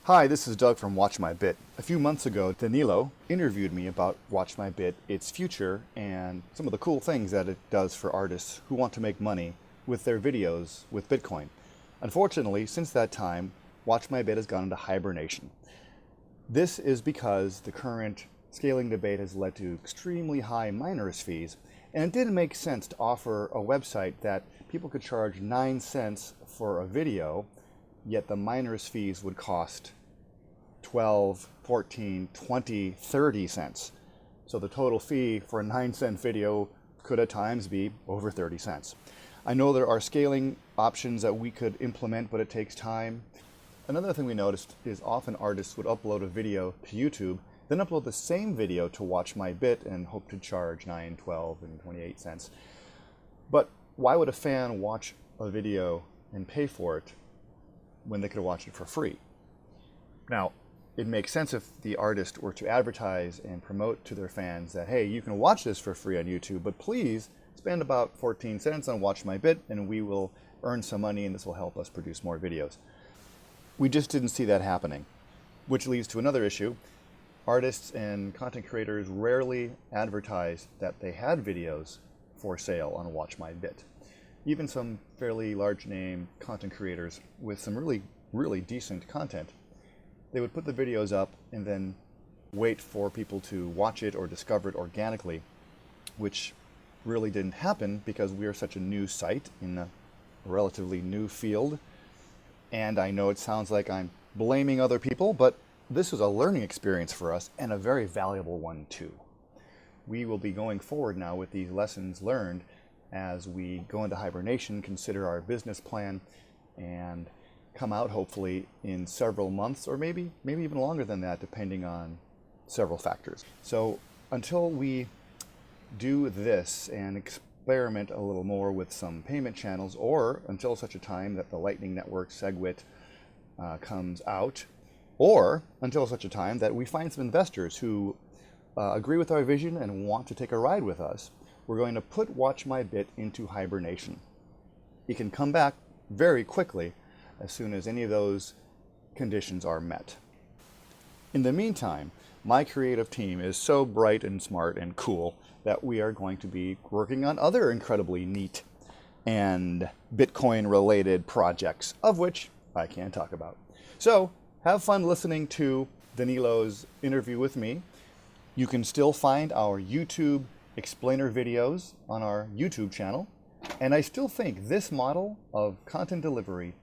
Hi, this is Doug from Watch My Bit. A few months ago, Danilo interviewed me about Watch My Bit, its future, and some of the cool things that it does for artists who want to make money with their videos with Bitcoin. Unfortunately, since that time, Watch My Bit has gone into hibernation. This is because the current scaling debate has led to extremely high minorist fees, and it didn't make sense to offer a website that people could charge 9 cents for a video, yet the minorist fees would cost 12, 14, 20, 30 cents. So the total fee for a 9-cent video could at times be over 30 cents. I know there are scaling options that we could implement, but it takes time. Another thing we noticed is often artists would upload a video to YouTube, then upload the same video to Watch My Bit and hope to charge 9, 12, and 28 cents. But why would a fan watch a video and pay for it when they could watch it for free? Now, it makes sense if the artist were to advertise and promote to their fans that, hey, you can watch this for free on YouTube, but please spend about 14 cents on Watch My Bit and we will earn some money and this will help us produce more videos. We just didn't see that happening, which leads to another issue. Artists and content creators rarely advertise that they had videos for sale on Watch My Bit. Even some fairly large name content creators with some really decent content, they would put the videos up and then wait for people to watch it or discover it organically, which really didn't happen because we are such a new site in a relatively new field. And I know it sounds like I'm blaming other people, but this was a learning experience for us and a very valuable one too. We will be going forward now with these lessons learned as we go into hibernation, consider our business plan, and come out hopefully in several months or maybe even longer than that, depending on several factors. So until we do this and experiment a little more with some payment channels, or until such a time that the Lightning Network SegWit comes out, or until such a time that we find some investors who agree with our vision and want to take a ride with us, we're going to put Watch My Bit into hibernation. It can come back very quickly as soon as any of those conditions are met. In the meantime, my creative team is so bright and smart and cool that we are going to be working on other incredibly neat and Bitcoin-related projects, of which I can't talk about. So have fun listening to Danilo's interview with me. You can still find our YouTube explainer videos on our YouTube channel. And I still think this model of content delivery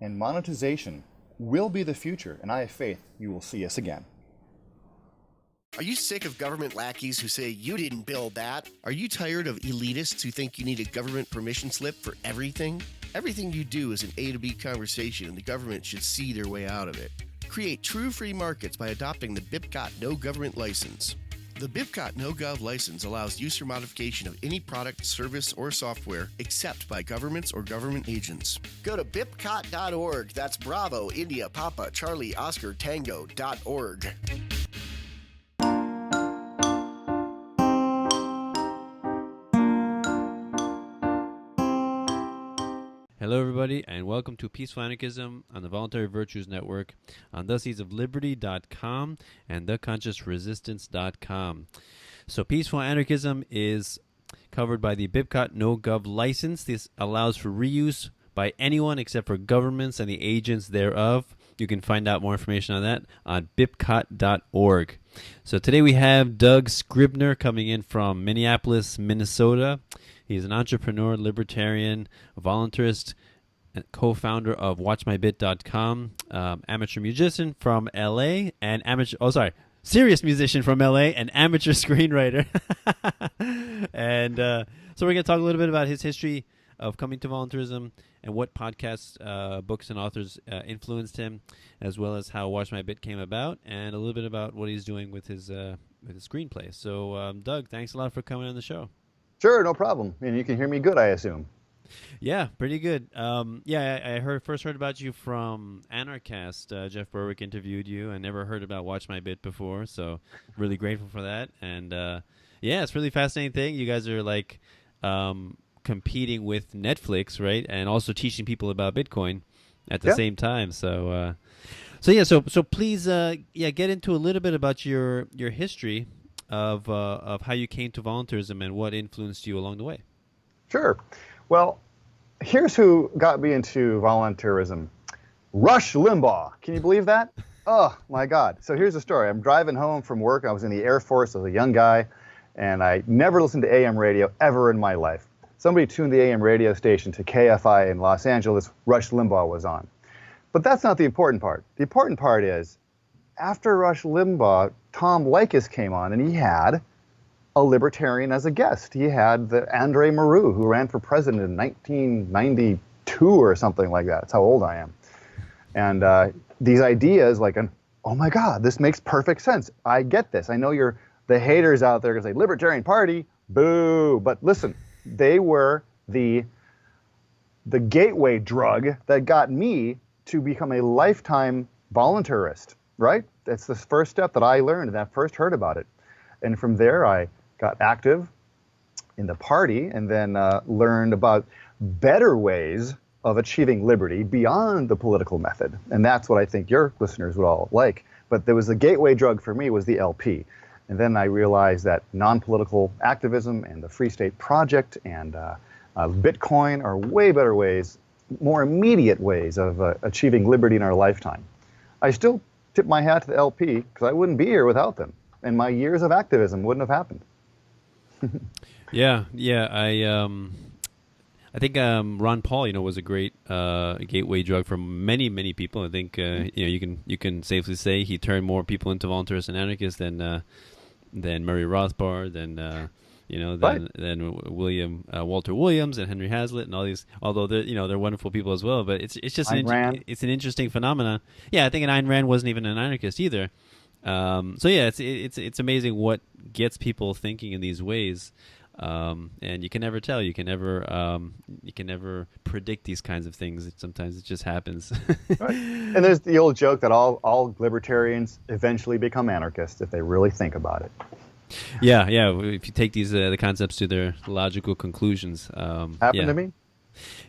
and monetization will be the future, and I have faith you will see us again. Are you sick of government lackeys who say you didn't build that? Are you tired of elitists who think you need a government permission slip for everything? Everything you do is an A to B conversation, and the government should see their way out of it. Create true free markets by adopting the BIPCOT No Government License. The BIPCOT No Gov license allows user modification of any product, service, or software except by governments or government agents. Go to bipcot.org. That's Bravo, India, Papa, Charlie, Oscar, Tango.org. Hello, everybody, and welcome to Peaceful Anarchism on the Voluntary Virtues Network on theseedsofliberty.com and theconsciousresistance.com. So Peaceful Anarchism is covered by the BIPCOT No Gov license. This allows for reuse by anyone except for governments and the agents thereof. You can find out more information on that on bipcot.org. So today we have Doug Scribner coming in from Minneapolis, Minnesota. He's an entrepreneur, libertarian, voluntarist, and co-founder of WatchMyBit.com, amateur musician from LA, and serious musician from LA, and amateur screenwriter. And so we're going to talk a little bit about his history of coming to voluntarism and what podcasts, books, and authors influenced him, as well as how Watch My Bit came about, and a little bit about what he's doing with his screenplay. So, Doug, thanks a lot for coming on the show. Sure, no problem. And you can hear me good, I assume. Yeah, pretty good. I first heard about you from Anarchast. Jeff Berwick interviewed you. I never heard about Watch My Bit before, so really grateful for that. And it's a really fascinating thing. You guys are like competing with Netflix, right? And also teaching people about Bitcoin at the same time. So So please, get into a little bit about your history of how you came to voluntarism and what influenced you along the way. Sure. Well, here's who got me into voluntarism. Rush Limbaugh. Can you believe that? Oh, my God. So here's the story. I'm driving home from work. I was in the Air Force as a young guy, and I never listened to AM radio ever in my life. Somebody tuned the AM radio station to KFI in Los Angeles. Rush Limbaugh was on. But that's not the important part. The important part is, after Rush Limbaugh, Tom Leykis came on, and he had a libertarian as a guest. He had the Andre Maru, who ran for president in 1992 or something like that. That's how old I am. And these ideas, like, oh my God, this makes perfect sense. I get this. I know you're the haters out there going to say, Libertarian Party, boo. But listen, they were the gateway drug that got me to become a lifetime voluntarist, right? That's the first step that I learned and I first heard about it. And from there, I got active in the party and then learned about better ways of achieving liberty beyond the political method. And that's what I think your listeners would all like. But there was the gateway drug for me was the LP. And then I realized that non-political activism and the Free State Project and Bitcoin are way better ways, more immediate ways of achieving liberty in our lifetime. I still tip my hat to the LP because I wouldn't be here without them, and my years of activism wouldn't have happened. Yeah. I think Ron Paul, was a great gateway drug for many people. I think you can safely say he turned more people into voluntarists and anarchists than Murray Rothbard, than William Walter Williams and Henry Hazlitt and all these. Although they're wonderful people as well, but it's just it's an interesting phenomenon. Yeah, I think Ayn Rand wasn't even an anarchist either. It's amazing what gets people thinking in these ways. And you can never tell. You can never predict these kinds of things. Sometimes it just happens. Right. And there's the old joke that all libertarians eventually become anarchists if they really think about it. Yeah. If you take these the concepts to their logical conclusions. Happened to me.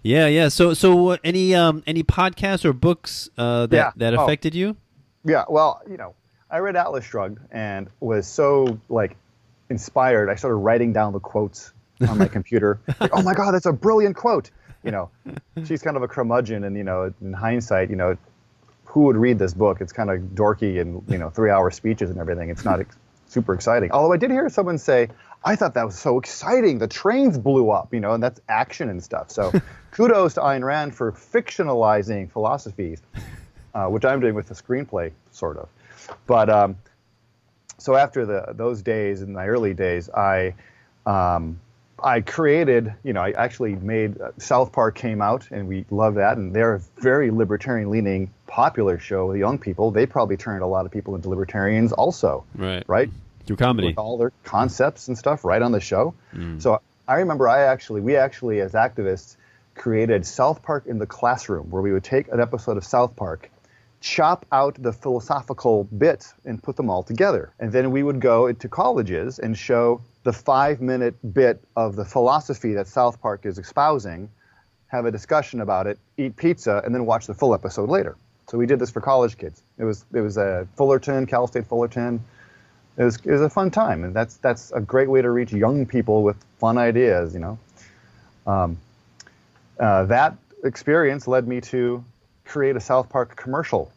Yeah. So any podcasts or books that affected you? Yeah. Well, I read Atlas Shrugged and was so inspired. I started writing down the quotes on my computer. Like, oh my God, that's a brilliant quote. She's kind of a curmudgeon, and in hindsight, who would read this book? It's kind of dorky and 3-hour speeches and everything. It's not super exciting. Although I did hear someone say, I thought that was so exciting. The trains blew up, and that's action and stuff. So kudos to Ayn Rand for fictionalizing philosophies, which I'm doing with the screenplay, sort of. But so after those days, in my early days, I created, I actually made, South Park came out, and we love that, and they're a very libertarian-leaning, popular show with young people. They probably turned a lot of people into libertarians also. Right? Through comedy. With all their concepts and stuff right on the show. So I remember we actually, as activists, created South Park in the Classroom, where we would take an episode of South Park, chop out the philosophical bits and put them all together. And then we would go into colleges and show the 5-minute bit of the philosophy that South Park is espousing, have a discussion about it, eat pizza, and then watch the full episode later. So we did this for college kids. It was Fullerton, Cal State Fullerton. It was a fun time, and that's a great way to reach young people with fun ideas, That experience led me to create a South Park commercial.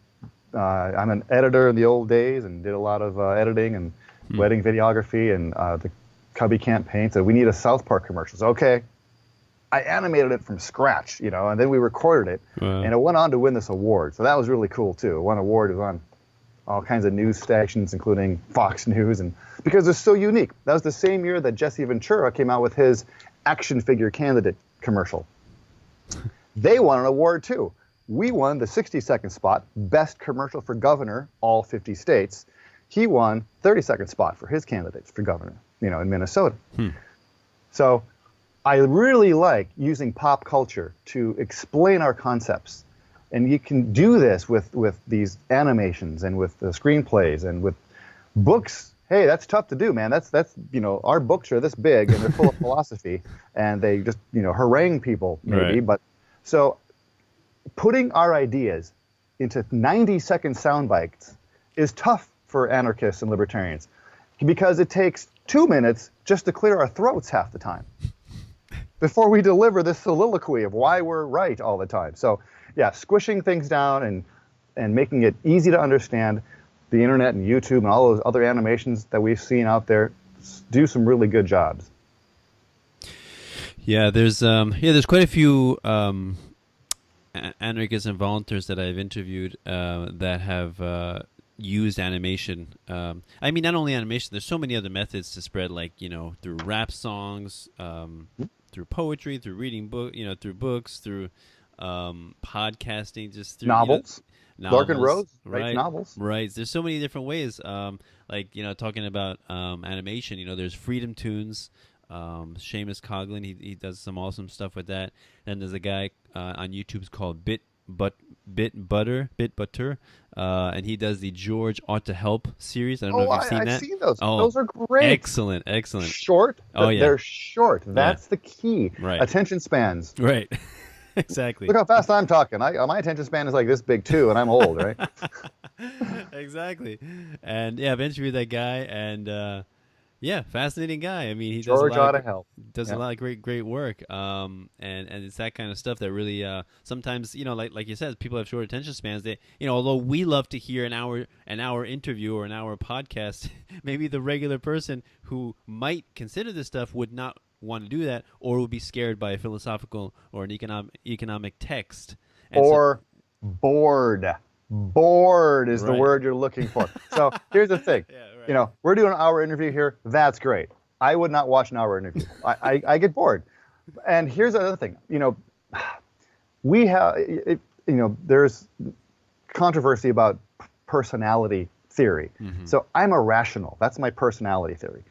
I'm an editor in the old days and did a lot of editing and wedding videography, and the Cubby campaign said, we need a South Park commercial. So, okay, I animated it from scratch, and then we recorded it, and it went on to win this award. So that was really cool, too. It won an award. It was on all kinds of news stations, including Fox News, and because it's so unique. That was the same year that Jesse Ventura came out with his action figure candidate commercial. They won an award, too. We won the 60-second spot, best commercial for governor, all 50 states. He won 30-second spot for his candidates for governor, in Minnesota. So I really like using pop culture to explain our concepts. And you can do this with these animations and with the screenplays and with books. Hey, that's tough to do, man. That's our books are this big and they're full of philosophy, and they just, harangue people maybe. Right. But so putting our ideas into 90-second sound bites is tough for anarchists and libertarians because it takes 2 minutes just to clear our throats half the time before we deliver this soliloquy of why we're right all the time. So yeah, squishing things down and making it easy to understand. The internet and YouTube and all those other animations that we've seen out there do some really good jobs. Yeah, there's quite a few anarchists and volunteers that I've interviewed that have used animation. I mean, not only animation. There's so many other methods to spread, like through rap songs, through poetry, through reading through books, through podcasting, just through novels. Novels, Larkin Rose right? writes novels. Right. There's so many different ways. Like talking about animation. There's Freedom Toons. Seamus Coughlin, he does some awesome stuff with that. And there's a guy on YouTube's called Bit Butter, and he does the George Ought to Help series. I don't know if you've seen that. I've seen those. Oh, those are great. Excellent. Short. Oh yeah, they're short. That's the key. Right. Attention spans. Right. Exactly. Look how fast I'm talking. My attention span is like this big too, and I'm old, right? Exactly. And yeah, I've interviewed that guy, and yeah, fascinating guy. I mean, he George does a lot ought to help. Does a lot of great work. And it's that kind of stuff that really sometimes like you said, people have short attention spans. They although we love to hear an hour interview or an hour podcast, maybe the regular person who might consider this stuff would not want to do that, or would be scared by a philosophical or an economic text. And or bored. Bored is the word you're looking for. So here's the thing. Yeah, right. We're doing an hour interview here. That's great. I would not watch an hour interview. I get bored. And here's the other thing. We have, there's controversy about personality theory. Mm-hmm. So I'm irrational. That's my personality theory.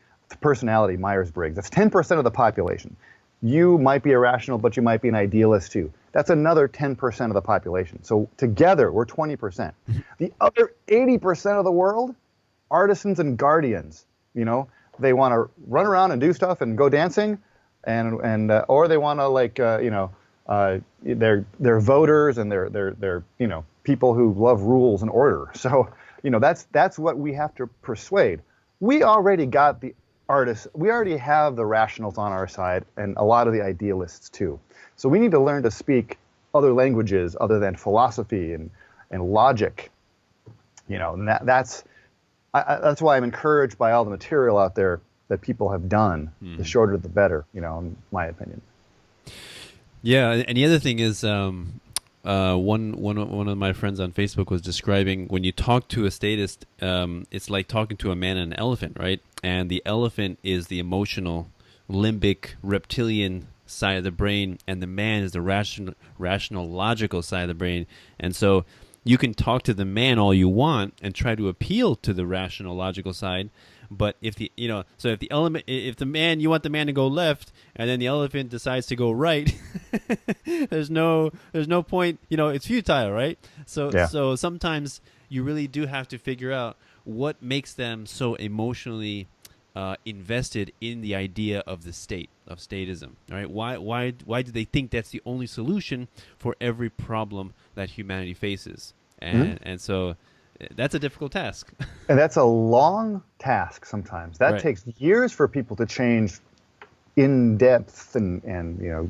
Personality, Myers-Briggs. That's 10% of the population. You might be irrational, but you might be an idealist too. That's another 10% of the population. So together, we're 20%. The other 80% of the world, artisans and guardians. They want to run around and do stuff and go dancing, and or they want to they're voters and they're people who love rules and order. So that's what we have to persuade. We already got the artists, we already have the rationals on our side, and a lot of the idealists too. So we need to learn to speak other languages other than philosophy and logic. And that's why I'm encouraged by all the material out there that people have done. The shorter the better, in my opinion. Yeah, and the other thing is, one of my friends on Facebook was describing when you talk to a statist, it's like talking to a man and an elephant, right? And the elephant is the emotional, limbic, reptilian side of the brain, and the man is the rational, logical side of the brain. And so you can talk to the man all you want and try to appeal to the rational, logical side. But if the you want the man to go left, and then the elephant decides to go right, there's no point. It's futile, right? So sometimes you really do have to figure out what makes them so emotionally invested in the idea of the state, of statism. All right, why do they think that's the only solution for every problem that humanity faces? And so that's a difficult task. And that's a long task sometimes. That takes years for people to change in depth and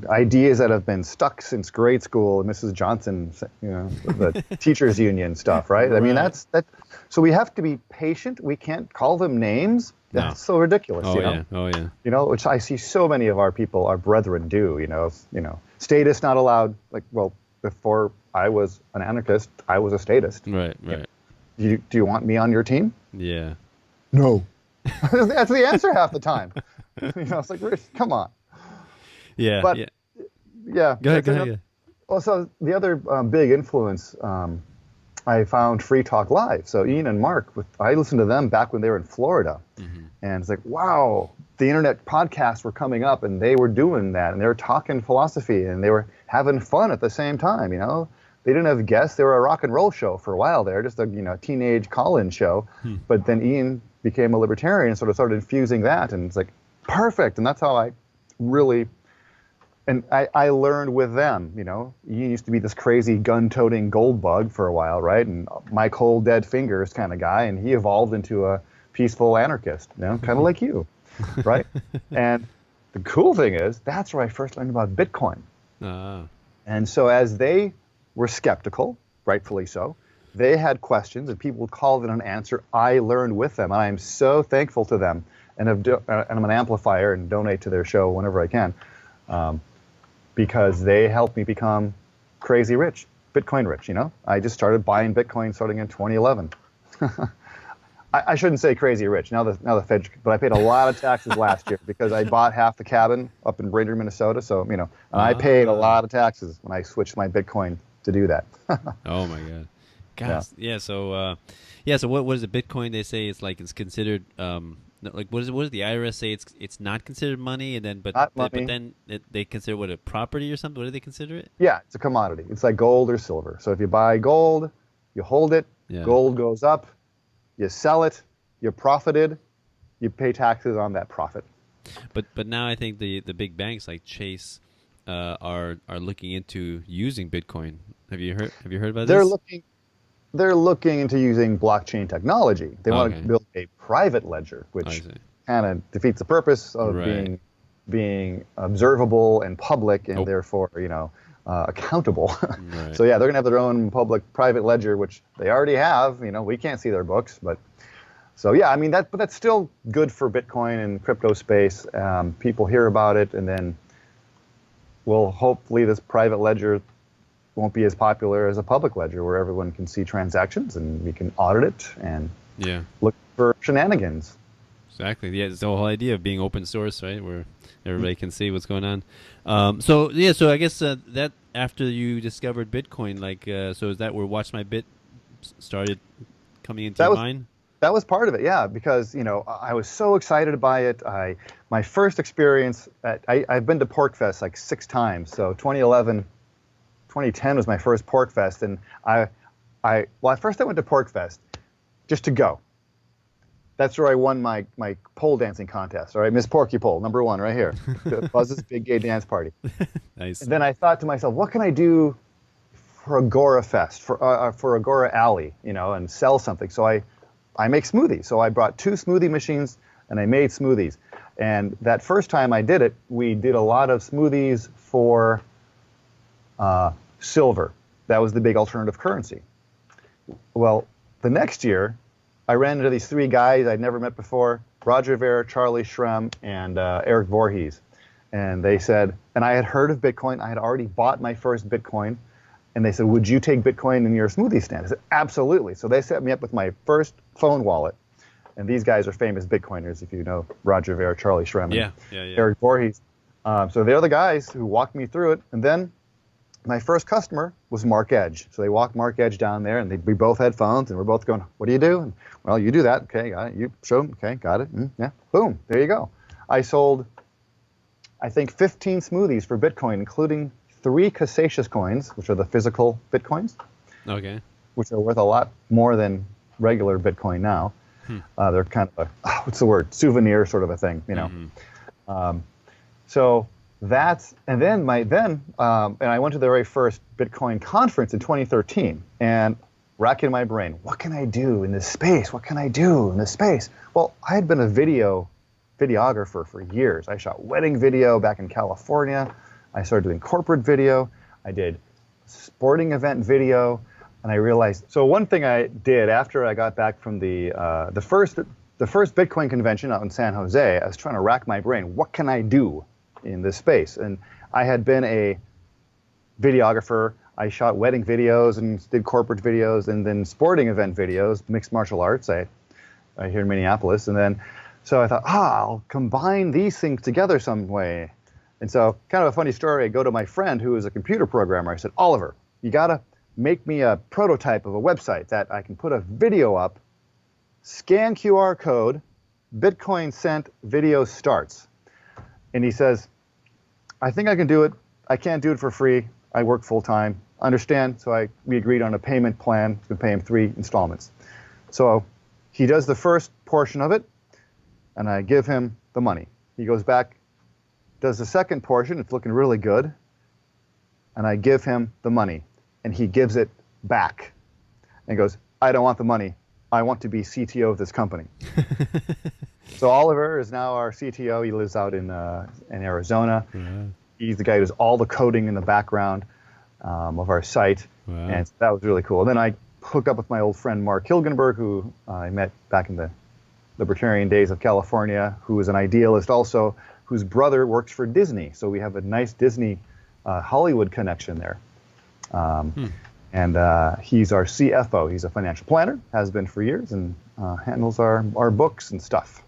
ideas that have been stuck since grade school, Mrs. Johnson, the teachers union stuff, right? I mean, that's that. So we have to be patient. We can't call them names. That's so ridiculous. Oh yeah. Which I see so many of our people, our brethren, do. Statist not allowed. Before I was an anarchist, I was a statist. Right. Do you want me on your team? Yeah. No. That's the answer half the time. It's like, come on. Yeah. But yeah. Go ahead. Well, so the other big influence, I found Free Talk Live. So Ian and Mark, I listened to them back when they were in Florida. Mm-hmm. And it's like, wow, the internet podcasts were coming up and they were doing that. And they were talking philosophy and they were having fun at the same time, They didn't have guests. They were a rock and roll show for a while there, just a teenage call-in show. But then Ian became a libertarian and sort of started infusing that. And it's like, perfect. And that's how I really And I learned with them, you used to be this crazy gun-toting gold bug for a while, right? And my cold dead fingers kind of guy, and he evolved into a peaceful anarchist, kind of like you, right? And the cool thing is, that's where I first learned about Bitcoin. And so as they were skeptical, rightfully so, they had questions, and people would call it an answer. I learned with them, and I am so thankful to them. And I'm an amplifier and donate to their show whenever I can. Because they helped me become crazy rich, Bitcoin rich, I just started buying Bitcoin starting in 2011. I shouldn't say crazy rich, now the Fed, but I paid a lot of taxes last year because I bought half the cabin up in Brainerd, Minnesota, so, and I paid a lot of taxes when I switched my Bitcoin to do that. Oh my God. Gosh. Yeah, so what is it, Bitcoin, they say it's considered, like what does the IRS say? It's not considered money, and then but then they consider what, a property or something? What do they consider it? Yeah, it's a commodity. It's like gold or silver. So if you buy gold, you hold it, gold goes up, you sell it, you profited, you pay taxes on that profit. But now I think the big banks like Chase are looking into using Bitcoin. Have you heard about this? They're looking into using blockchain technology. They want to build a private ledger, which kind of defeats the purpose of being observable and public, and therefore, accountable. Right. So yeah, they're gonna have their own private ledger, which they already have. We can't see their books, but so yeah, I mean but that's still good for Bitcoin and crypto space. People hear about it, and then, hopefully this private ledger won't be as popular as a public ledger where everyone can see transactions and we can audit it and look for shenanigans. Exactly. Yeah, it's the whole idea of being open source, right? Where everybody can see what's going on. So I guess that after you discovered Bitcoin, so is that where Watch My Bit started coming into your mind? That was part of it, yeah, because I was so excited by it. My first experience I've been to Porcfest like 6 times. So 2010 was my first Porcfest, and first I went to Porcfest just to go. That's where I won my pole dancing contest. All right, Miss Porky Pole, #1 right here. Buzz's Big Gay Dance Party. Nice. And then I thought to myself, what can I do for Agora Fest, for Agora Alley, and sell something? So I make smoothies. So I brought 2 smoothie machines and I made smoothies. And that first time I did it, we did a lot of smoothies for silver. That was the big alternative currency. Well, the next year, I ran into these 3 guys I'd never met before: Roger Ver, Charlie Shrem, and Erik Voorhees. And they said, and I had heard of Bitcoin. I had already bought my first Bitcoin. And they said, would you take Bitcoin in your smoothie stand? I said, absolutely. So they set me up with my first phone wallet. And these guys are famous Bitcoiners, if you know Roger Ver, Charlie Shrem, and Erik Voorhees. So they're the guys who walked me through it. And then my first customer was Mark Edge. So they walked Mark Edge down there, and we both had phones, and we're both going, what do you do? And, well, you do that. Okay, got it. You show them. Okay, got it. Yeah, boom, there you go. I sold, I think, 15 smoothies for Bitcoin, including 3 Cassatius coins, which are the physical Bitcoins. Okay. Which are worth a lot more than regular Bitcoin now. They're kind of what's the word? Souvenir sort of a thing, So that's, and then and I went to the very first Bitcoin conference in 2013, and racking my brain, what can I do in this space? What can I do in this space? Well, I had been a videographer for years. I shot wedding video back in California. I started doing corporate video. I did sporting event video, and I realized. So one thing I did after I got back from the first Bitcoin convention out in San Jose, I was trying to rack my brain. What can I do in this space? And I had been a videographer. I shot wedding videos and did corporate videos, and then sporting event videos, mixed martial arts. I here in Minneapolis, and then so I thought, I'll combine these things together some way. And so, kind of a funny story, I go to my friend who is a computer programmer. I said, Oliver, you got to make me a prototype of a website that I can put a video up, scan QR code, Bitcoin sent, video starts. And he says, I think I can do it. I can't do it for free. I work full time. Understand? So we agreed on a payment plan to pay him 3 installments. So he does the first portion of it, and I give him the money. He goes back does the second portion. It's looking really good. And I give him the money. And he gives it back. And goes, I don't want the money. I want to be CTO of this company. So Oliver is now our CTO. He lives out in Arizona. Yeah. He's the guy who does all the coding in the background of our site. Wow. And that was really cool. And then I hooked up with my old friend Mark Hilgenberg, who I met back in the libertarian days of California, who is an idealist also, whose brother works for Disney. So we have a nice Disney Hollywood connection there. And he's our CFO. He's a financial planner, has been for years, and handles our books and stuff.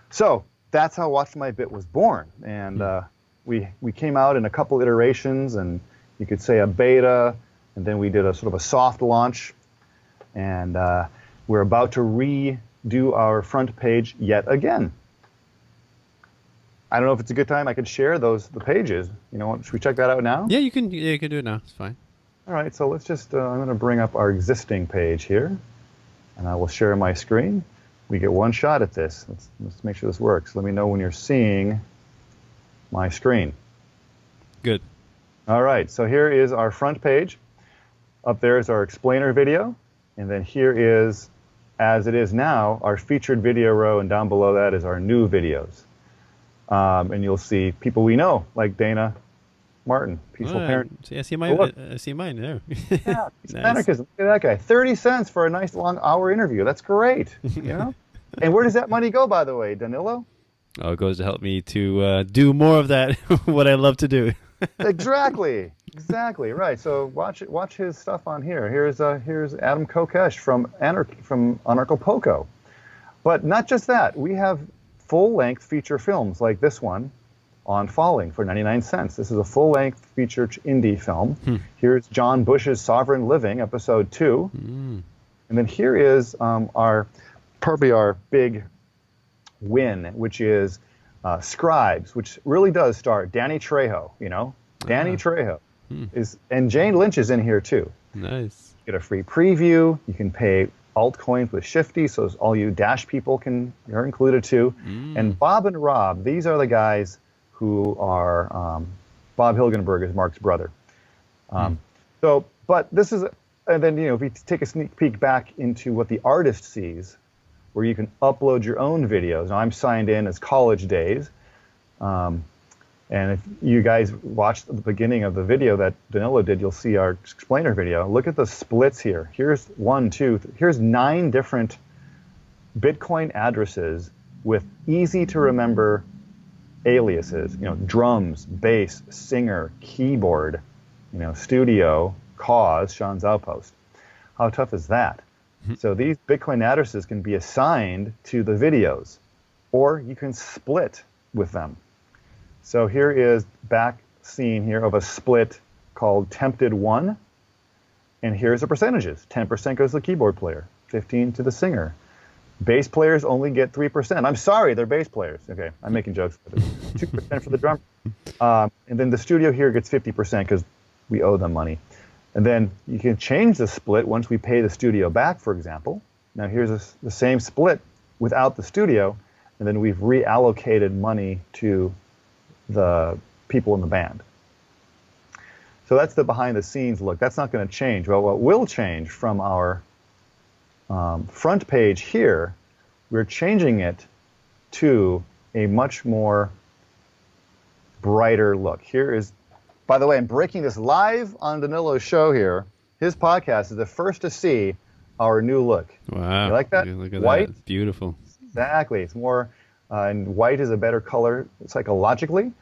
So that's how Watch My Bit was born. And we came out in a couple iterations, and you could say a beta, and then we did a sort of a soft launch. And we're about to redo our front page yet again. I don't know if it's a good time I could share the pages. You know, should we check that out now? Yeah, you can do it now. It's fine. All right, so let's just, I'm going to bring up our existing page here, and I will share my screen. We get one shot at this. Let's make sure this works. Let me know when you're seeing my screen. Good. All right, so here is our front page. Up there is our explainer video, and then here is, as it is now, our featured video row, and down below that is our new videos. And you'll see people we know, like Dana Martin, Peaceful Parent. See, I see mine there. Yeah, Nice. Anarchism. Look at that guy. 30 cents for a nice long hour interview. That's great. You know? And where does that money go, by the way, Danilo? Oh, it goes to help me to do more of that, what I love to do. Exactly. Right. So watch his stuff on here. Here's Adam Kokesh from Anarchapulco. But not just that. We have full-length feature films like this one on Falling for 99 cents. This is a full-length feature indie film. Here's John Bush's Sovereign Living, episode 2. And then here is probably our big win, which is Scribes, which really does star Danny Trejo, you know? Danny Trejo and Jane Lynch is in here too. Nice. You get a free preview. You can pay altcoins with Shifty, so all you Dash people are included too. And Bob and Rob, these are the guys who are, Bob Hilgenberg is Mark's brother. But this is, and then, you know, if you take a sneak peek back into what the artist sees, where you can upload your own videos. Now, I'm signed in as College Days. And if you guys watched the beginning of the video that Danilo did, you'll see our explainer video. Look at the splits here. Here's 9 different Bitcoin addresses with easy to remember aliases. You know, drums, bass, singer, keyboard, you know, studio, cause, Sean's Outpost. How tough is that? So these Bitcoin addresses can be assigned to the videos, or you can split with them. So here is back scene here of a split called Tempted 1. And here's the percentages. 10% goes to the keyboard player, 15% to the singer. Bass players only get 3%. I'm sorry, they're bass players. Okay, I'm making jokes. 2% for the drummer. And then the studio here gets 50% because we owe them money. And then you can change the split once we pay the studio back, for example. Now here's the same split without the studio, and then we've reallocated money to the people in the band. So that's the behind-the-scenes look. That's not going to change. Well, what will change from our front page here, we're changing it to a much more brighter look. Here is, by the way, I'm breaking this live on Danilo's show here. His podcast is the first to see our new look. Wow. You like that? Look at White? that. It's beautiful. Exactly. It's more, and white is a better color psychologically.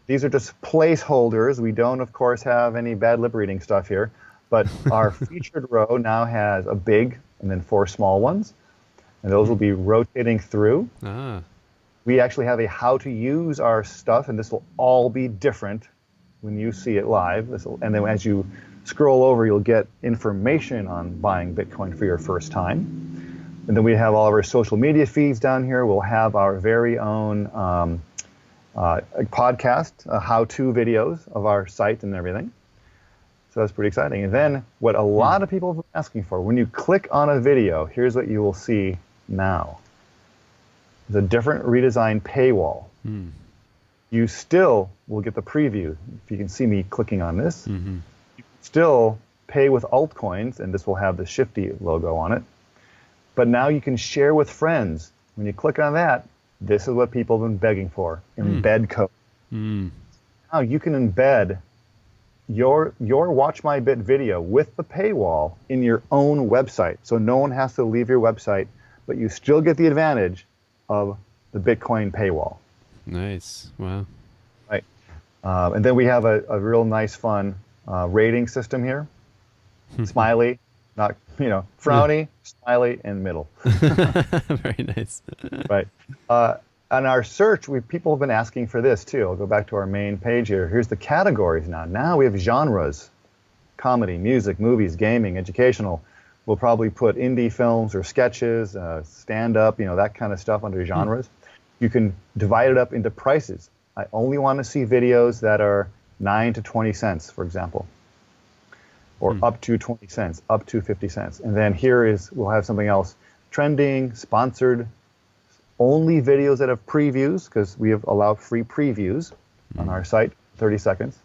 These are just placeholders. We don't, of course, have any bad lip reading stuff here. But our featured row now has a big and then 4 small ones. And those will be rotating through. We actually have a how to use our stuff, and this will all be different when you see it live. And then as you scroll over, you'll get information on buying Bitcoin for your first time. And then we have all of our social media feeds down here. We'll have our very own podcast, how-to videos of our site and everything. So that's pretty exciting. And then what a lot of people have been asking for, when you click on a video, here's what you will see now. The different redesigned paywall. you still will get the preview. If you can see me clicking on this, Mm-hmm. you can still pay with altcoins, and this will have the Shifty logo on it. But now you can share with friends. When you click on that, this is what people have been begging for, embed code. Mm. Now you can embed your Watch My Bit video with the paywall in your own website. So no one has to leave your website, but you still get the advantage of the Bitcoin paywall. Nice. Wow. Right. And then we have a real nice, fun rating system here. Smiley, not, frowny, smiley, and middle. Very nice. Right. On our search, people have been asking for this too. I'll go back to our main page here. Here's the categories now. Now we have genres: comedy, music, movies, gaming, educational. We'll probably put indie films or sketches, stand-up, that kind of stuff under genres. You can divide it up into prices. I only want to see videos that are 9 to 20 cents, for example, or up to 20 cents, up to 50 cents. And then we'll have something else: trending, sponsored, only videos that have previews, because we have allowed free previews on our site, 30 seconds.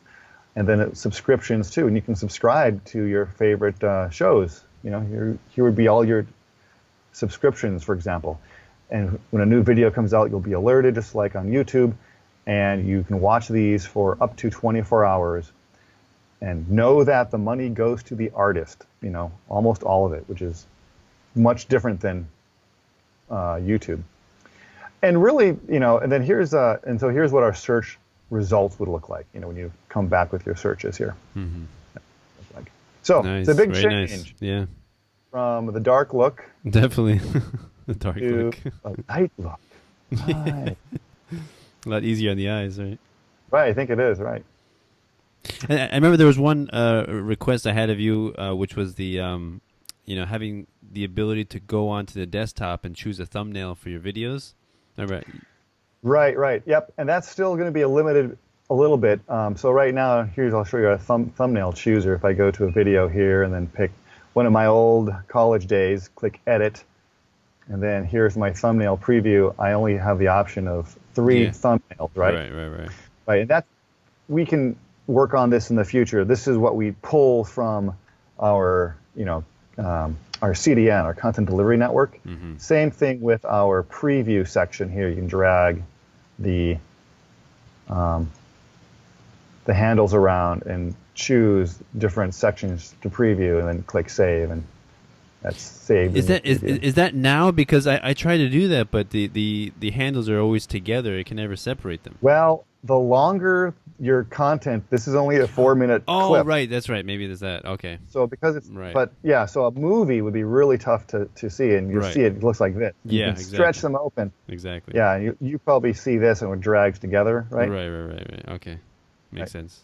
And then subscriptions too, and you can subscribe to your favorite shows. Here would be all your subscriptions, for example. And when a new video comes out, you'll be alerted, just like on YouTube, and you can watch these for up to 24 hours. And know that the money goes to the artist, almost all of it, which is much different than YouTube. And really, and then here's what our search results would look like, when you come back with your searches here. Mm-hmm. So Nice. it's a big Very change. Nice. Yeah. From the dark look Definitely. The dark to look. a light look. Right. A lot easier on the eyes, right? Right, I think it is, right. And I remember there was one request I had of you, which was the, having the ability to go onto the desktop and choose a thumbnail for your videos. Remember? Right. Yep. And that's still going to be limited a little bit. So right now, I'll show you a thumbnail chooser. If I go to a video here and then pick one of my old college days, click edit, and then here's my thumbnail preview. I only have the option of 3 thumbnails, right? Right. And we can work on this in the future. This is what we pull from our, our CDN, our Content Delivery Network. Mm-hmm. Same thing with our preview section here. You can drag the handles around and choose different sections to preview, and then click save, and that's saved. Is that now? Because I try to do that, but the handles are always together. It can never separate them. Well, the longer your content, this is only a 4-minute clip. Oh, right, that's right. Maybe there's that. Okay. So because it's, right. But yeah, so a movie would be really tough to see, and you'll see it looks like this. You can stretch them open. Exactly. Yeah, you probably see this and it drags together, right? Right. Okay. Makes sense.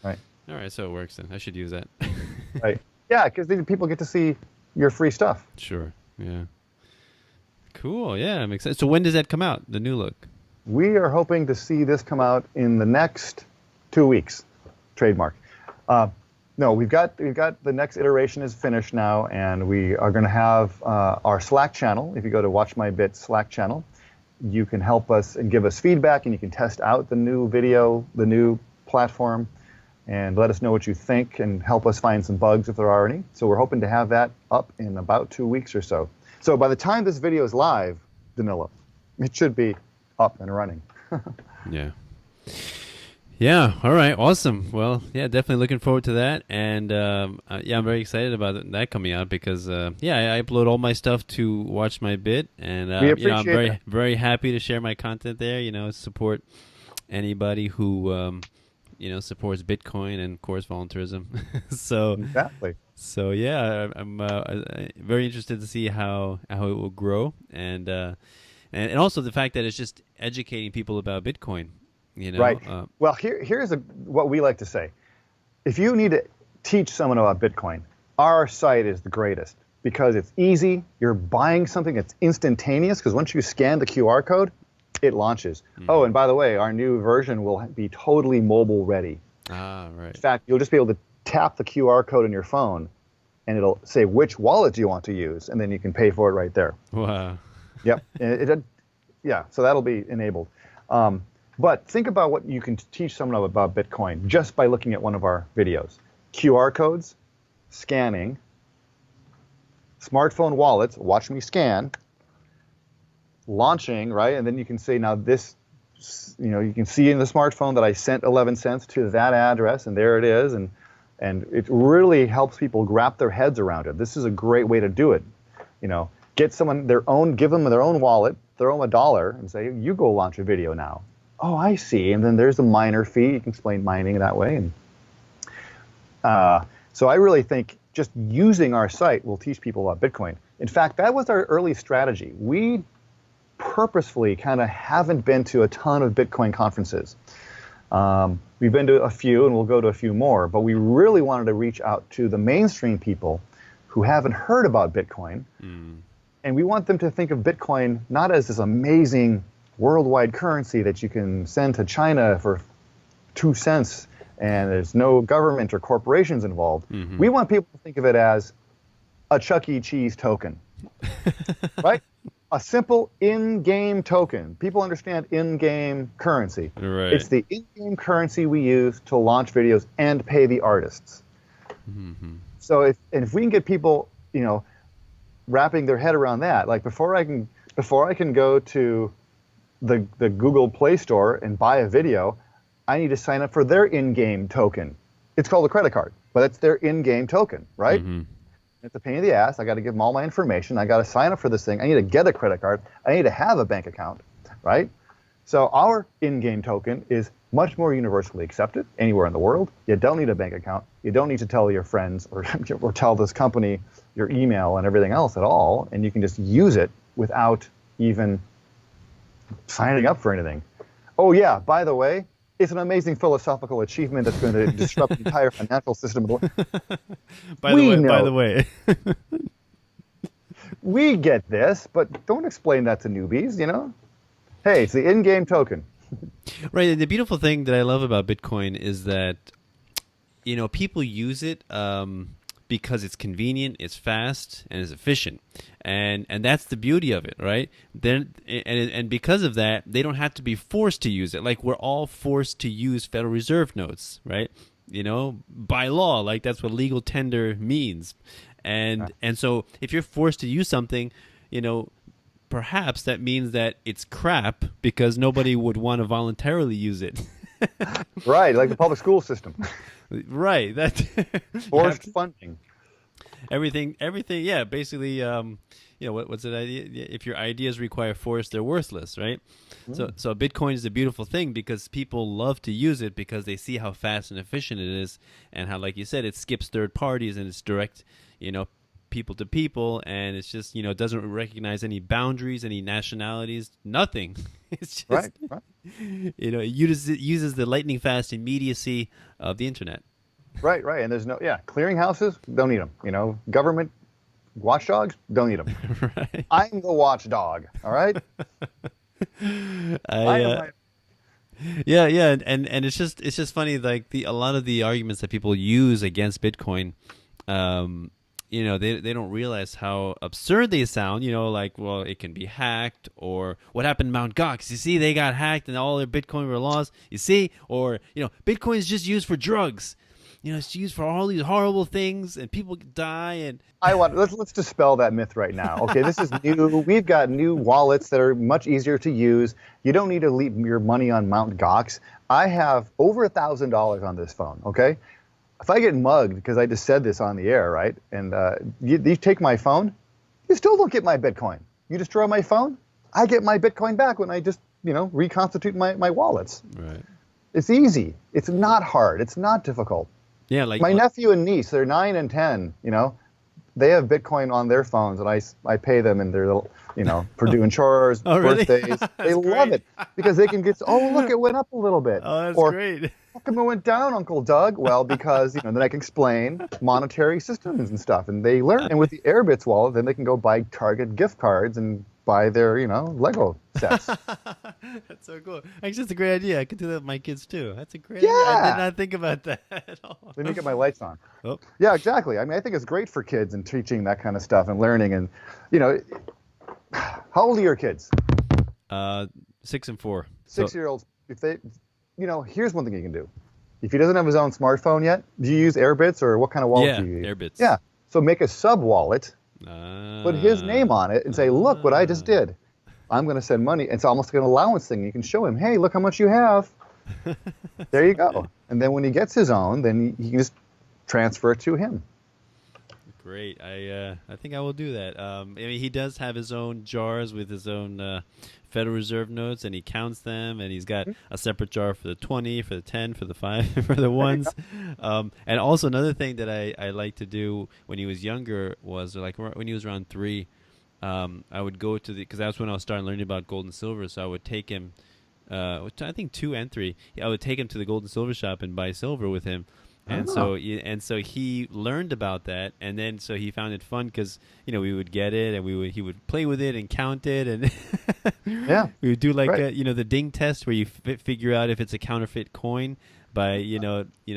Right. All right, so it works then. I should use that. Right. Yeah, because then people get to see your free stuff. Sure. Yeah. Cool. Yeah, makes sense. So when does that come out, the new look? We are hoping to see this come out in the next 2 weeks. Trademark. No, we've got the next iteration is finished now, and we are going to have our Slack channel. If you go to Watch My Bit Slack channel, you can help us and give us feedback, and you can test out the new video, the new platform, and let us know what you think and help us find some bugs if there are any. So we're hoping to have that up in about 2 weeks or so. So by the time this video is live, Danilo, it should be up and running. Yeah. Yeah. All right. Awesome. Well, yeah, definitely looking forward to that. And I'm very excited about that coming out because, I upload all my stuff to Watch My Bit. And, I'm very, very happy to share my content there, support anybody who, supports Bitcoin and, of course, voluntarism. So, exactly. So, yeah, I'm very interested to see how it will grow. And also the fact that it's just educating people about Bitcoin. Right. Well, here's what we like to say. If you need to teach someone about Bitcoin, our site is the greatest because it's easy. You're buying something that's instantaneous because once you scan the QR code, it launches. Mm-hmm. Oh, and by the way, our new version will be totally mobile ready. Ah, right. In fact, you'll just be able to tap the QR code on your phone, and it'll say which wallet do you want to use, and then you can pay for it right there. Wow. Yep. So that'll be enabled. But think about what you can teach someone about Bitcoin just by looking at one of our videos. QR codes, scanning, smartphone wallets, watch me scan, launching, right? And then you can say, now this, you can see in the smartphone that I sent 11 cents to that address, and there it is. And it really helps people wrap their heads around it. This is a great way to do it. Get someone give them their own wallet, throw them $1, and say, you go launch a video now. Oh, I see. And then there's a miner fee. You can explain mining that way. And so I really think just using our site will teach people about Bitcoin. In fact, that was our early strategy. We purposefully kind of haven't been to a ton of Bitcoin conferences. We've been to a few, and we'll go to a few more, but we really wanted to reach out to the mainstream people who haven't heard about Bitcoin. And we want them to think of Bitcoin not as this amazing worldwide currency that you can send to China for 2 cents and there's no government or corporations involved. We want people to think of it as a Chuck E. Cheese token, right? A simple in-game token. People understand in-game currency. Right. It's the in-game currency we use to launch videos and pay the artists. So if we can get people, wrapping their head around that, like before I can go to the Google Play Store and buy a video, I need to sign up for their in-game token. It's called a credit card, but it's their in-game token, right? It's a pain in the ass. I got to give them all my information. I got to sign up for this thing. I need to get a credit card. I need to have a bank account, right? So our in-game token is much more universally accepted anywhere in the world. You don't need a bank account. You don't need to tell your friends or tell this company your email and everything else at all, and you can just use it without even signing up for anything. Oh yeah, by the way, it's an amazing philosophical achievement that's going to disrupt the entire financial system of the world. By the way. We get this, but don't explain that to newbies, Hey, it's the in-game token. Right. And the beautiful thing that I love about Bitcoin is that, people use it because it's convenient, it's fast, and it's efficient. And that's the beauty of it, right? Then and because of that, they don't have to be forced to use it. Like we're all forced to use Federal Reserve notes, right? By law, like that's what legal tender means. And so if you're forced to use something, perhaps that means that it's crap because nobody would want to voluntarily use it. Right, like the public school system. Right, that forced funding. Everything, yeah. Basically, what's that idea? If your ideas require force, they're worthless, right? So Bitcoin is a beautiful thing because people love to use it because they see how fast and efficient it is, and how, like you said, it skips third parties and it's direct, people to people, and it's just doesn't recognize any boundaries, any nationalities, nothing. It's just right. It uses the lightning fast immediacy of the internet. Right, and there's clearinghouses, don't need them. Government watchdogs, don't need them. Right. I'm the watchdog, all right? Yeah, and it's just funny, like a lot of the arguments that people use against Bitcoin, they don't realize how absurd they sound. Like, well, it can be hacked, or what happened to Mt. Gox? You see, they got hacked and all their Bitcoin were lost. You see, or Bitcoin is just used for drugs. It's used for all these horrible things, and people die. And let's dispel that myth right now. Okay, this is new. We've got new wallets that are much easier to use. You don't need to leave your money on Mt. Gox. I have over $1,000 on this phone. Okay, if I get mugged because I just said this on the air, right? And you take my phone, you still don't get my Bitcoin. You destroy my phone, I get my Bitcoin back when I just reconstitute my wallets. Right. It's easy. It's not hard. It's not difficult. Yeah, like my nephew and niece, they're 9 and 10, they have Bitcoin on their phones, and I pay them in their little, for doing chores, birthdays. They love it because they can get, look, it went up a little bit. Oh, that's great. How come it went down, Uncle Doug? Well, because, then I can explain monetary systems and stuff, and they learn. And with the Airbits wallet, then they can go buy Target gift cards and buy their, Lego sets. That's so cool. Actually, that's a great idea. I could do that with my kids too. That's a great idea. I did not think about that at all. Let me get my lights on. Oh. Yeah, exactly. I think it's great for kids and teaching that kind of stuff and learning. And, how old are your kids? 6 and 4. 6-year-olds if they, here's one thing you can do. If he doesn't have his own smartphone yet, do you use Airbits or what kind of wallet do you use? Airbits. Yeah. So make a sub wallet, put his name on it, and say, look what I just did. I'm going to send money. It's almost like an allowance thing. You can show him, hey, look how much you have. There you go. And then when he gets his own, then he can just transfer it to him. Great. I think I will do that. I mean, he does have his own jars with his own Federal Reserve notes, and he counts them, and he's got a separate jar for the 20, for the 10, for the 5, for the ones. And also another thing that I like to do when he was younger was, like, when he was around 3, I would go to because that's when I was starting learning about gold and silver, so I would take him, I think 2 and 3, I would take him to the gold and silver shop and buy silver with him. And so he learned about that, and then so he found it fun because we would get it and he would play with it and count it, and we would do like the ding test where you figure out if it's a counterfeit coin by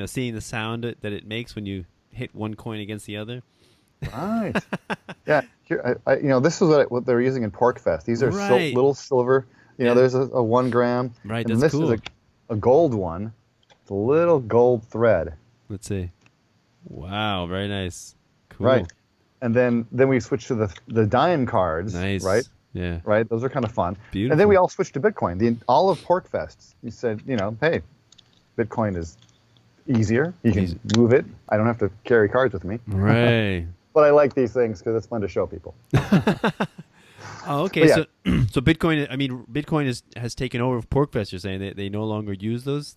seeing the sound that it makes when you hit one coin against the other. Right. Yeah. Here, this is what they're using in Porcfest. These are little silver. There's a 1 gram. Right. And that's this cool. is a gold one. It's a little gold thread. Let's see. Wow, very nice. Cool. Right. And then we switched to the dime cards. Nice. Right? Yeah. Right? Those are kind of fun. Beautiful. And then we all switched to Bitcoin. All of Porcfest. We said, hey, Bitcoin is easier. You can move it. I don't have to carry cards with me. Right. But I like these things because it's fun to show people. Oh, okay. Yeah. So Bitcoin has taken over Porcfest. You're saying they no longer use those?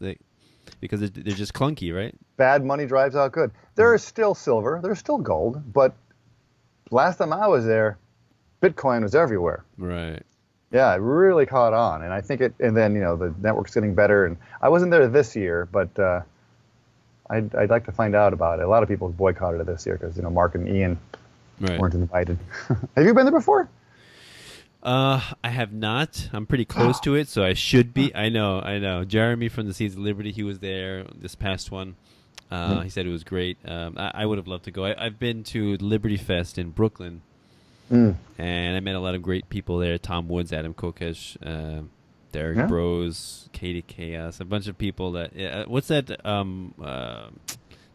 Because they're just clunky, right? Bad money drives out good. There is still silver. There's still gold. But last time I was there, Bitcoin was everywhere. Right. Yeah, it really caught on. And I think and then, the network's getting better. And I wasn't there this year, but I'd like to find out about it. A lot of people boycotted it this year because, Mark and Ian weren't invited. Have you been there before? I have not. I'm pretty close to it, so I should be. I know. Jeremy from the Seeds of Liberty, he was there this past one. He said it was great. I would have loved to go. I've been to Liberty Fest in Brooklyn, and I met a lot of great people there. Tom Woods, Adam Kokesh, Derek Bros, Katie Chaos, a bunch of people that... what's that... the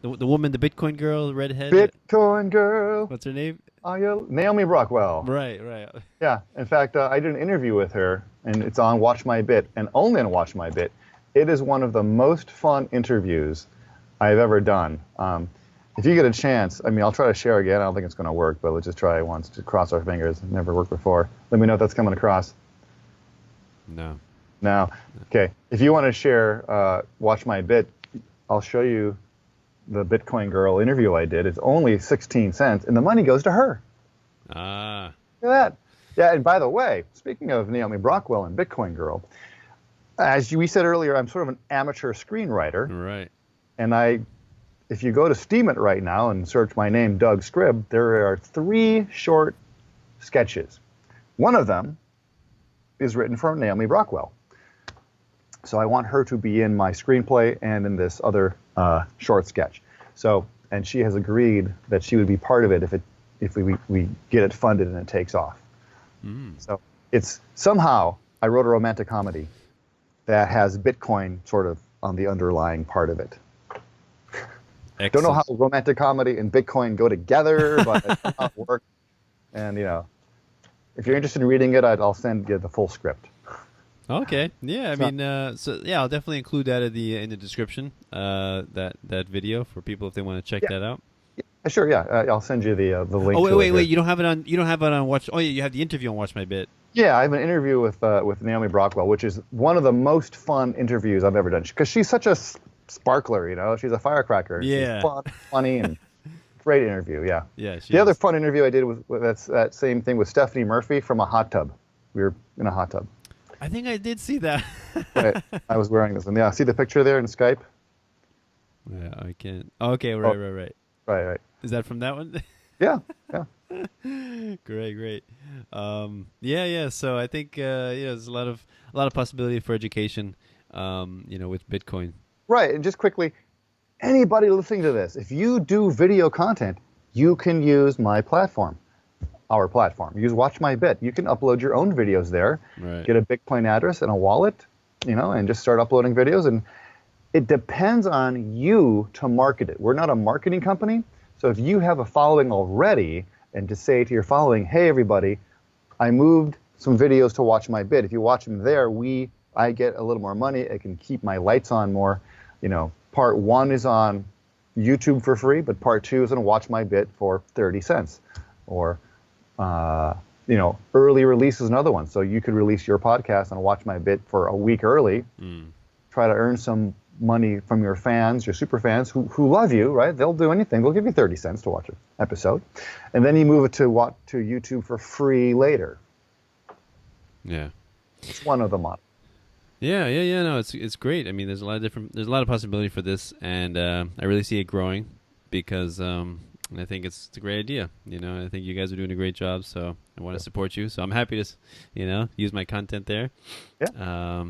woman, the Bitcoin girl, redhead? Bitcoin girl. What's her name? Naomi Brockwell. Right. Yeah. In fact, I did an interview with her, and it's on Watch My Bit, and only on Watch My Bit. It is one of the most fun interviews I've ever done. If you get a chance, I'll try to share again. I don't think it's going to work, but let's just try once to cross our fingers. It never worked before. Let me know if that's coming across. No. Okay. If you want to share Watch My Bit, I'll show you the Bitcoin girl interview I did. It's only 16 cents, and the money goes to her. Ah. Look at that. Yeah, and by the way, speaking of Naomi Brockwell and Bitcoin girl, as we said earlier, I'm sort of an amateur screenwriter. Right. And if you go to Steam It right now and search my name, Doug Scribner, there are 3 short sketches. One of them is written for Naomi Brockwell. So I want her to be in my screenplay and in this other short sketch. And she has agreed that she would be part of it if we get it funded and it takes off. So it's somehow I wrote a romantic comedy that has Bitcoin sort of on the underlying part of it. Excellent. Don't know how romantic comedy and Bitcoin go together, but it's somehow it works. And if you're interested in reading it, I'll send you the full script. Okay. Yeah. I'll definitely include that in the description. That video for people if they want to check that out. Yeah, sure. Yeah. I'll send you the link. Oh wait. You don't have it on Watch. Oh yeah, you have the interview on Watch My Bit. Yeah, I have an interview with Naomi Brockwell, which is one of the most fun interviews I've ever done because she's such a sparkler. She's a firecracker. Yeah. She's fun, funny, and great interview. Yeah. Yeah. The other fun interview I did was that same thing with Stephanie Murphy from a hot tub. We were in a hot tub. I think I did see that. Right. I was wearing this one. Yeah, see the picture there in Skype? Yeah, I can't. Okay, right. Right. Is that from that one? Yeah. Great. Yeah. So I think there's a lot of possibility for education, with Bitcoin. Right, and just quickly, anybody listening to this, if you do video content, you can use my platform. Our platform. Use Watch My Bit. You can upload your own videos there. Right. Get a Bitcoin address and a wallet, and just start uploading videos. And it depends on you to market it. We're not a marketing company. So if you have a following already, and to say to your following, hey, everybody, I moved some videos to Watch My Bit. If you watch them there, I get a little more money. I can keep my lights on more. Part 1 is on YouTube for free, but part 2 is on Watch My Bit for 30 cents. Or, early release is another one. So you could release your podcast on Watch My Bit for a week early. Try to earn some money from your fans, your super fans who love you, right? They'll do anything. They'll give you 30 cents to watch an episode. And then you move it to YouTube for free later. Yeah. It's one of the models. Yeah. No, it's great. I mean, there's a lot of possibility for this, and I really see it growing because I think it's a great idea. I think you guys are doing a great job, so I want to support you. So I'm happy to, use my content there. Yeah.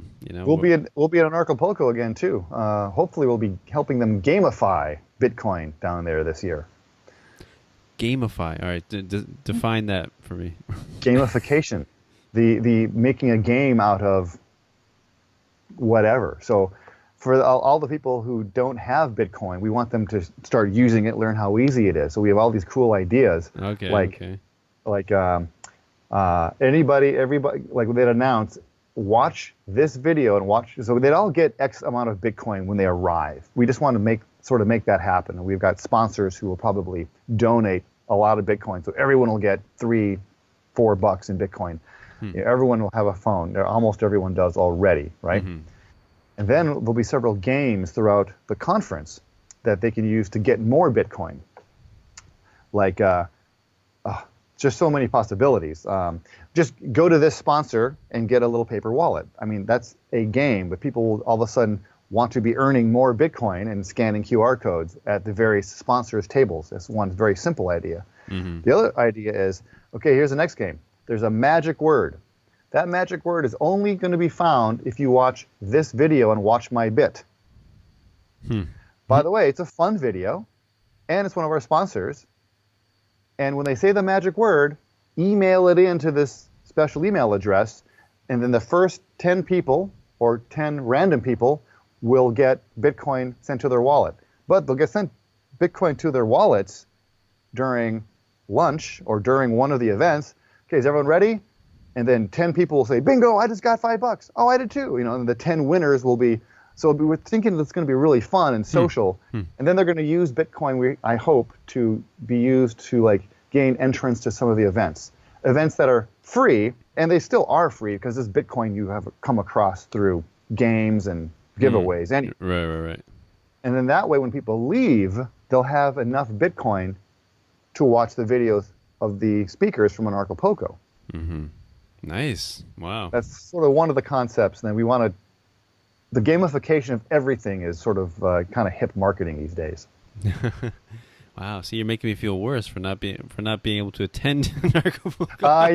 We'll be at Anarchapulco again too. Hopefully, we'll be helping them gamify Bitcoin down there this year. Gamify. All right, define that for me. Gamification, the making a game out of whatever. So for all the people who don't have Bitcoin, we want them to start using it, learn how easy it is. So we have all these cool ideas. Okay. Everybody, like they'd announce, watch this video and watch. So they'd all get X amount of Bitcoin when they arrive. We just want to make that happen. And we've got sponsors who will probably donate a lot of Bitcoin. So everyone will get $3-4 in Bitcoin. Everyone will have a phone. Almost everyone does already, right? Mm-hmm. And then there'll be several games throughout the conference that they can use to get more Bitcoin. Just so many possibilities. Just go to this sponsor and get a little paper wallet. I mean, that's a game, but people will all of a sudden want to be earning more Bitcoin and scanning QR codes at the various sponsors' tables. That's one very simple idea. Mm-hmm. The other idea is, okay, here's the next game. There's a magic word. That magic word is only going to be found if you watch this video and Watch My Bit. By the way, it's a fun video, and it's one of our sponsors. And when they say the magic word, email it into this special email address, and then the first 10 people or 10 random people will get Bitcoin sent to their wallet. But they'll get sent Bitcoin to their wallets during lunch or during one of the events. Okay, is everyone ready? And then 10 people will say, bingo, I just got $5. Oh, I did too. And the 10 winners will be, so we're thinking that's going to be really fun and social. And then they're going to use Bitcoin, I hope, to be used to gain entrance to some of the events that are free, and they still are free because this Bitcoin you have come across through games and giveaways. Right. And then that way, when people leave, they'll have enough Bitcoin to watch the videos of the speakers from Anarchapulco. Mm-hmm. Nice. Wow. That's sort of one of the concepts. And then we want the gamification of everything is sort of kind of hip marketing these days. Wow. So you're making me feel worse for not being able to attend Anarchapulco. I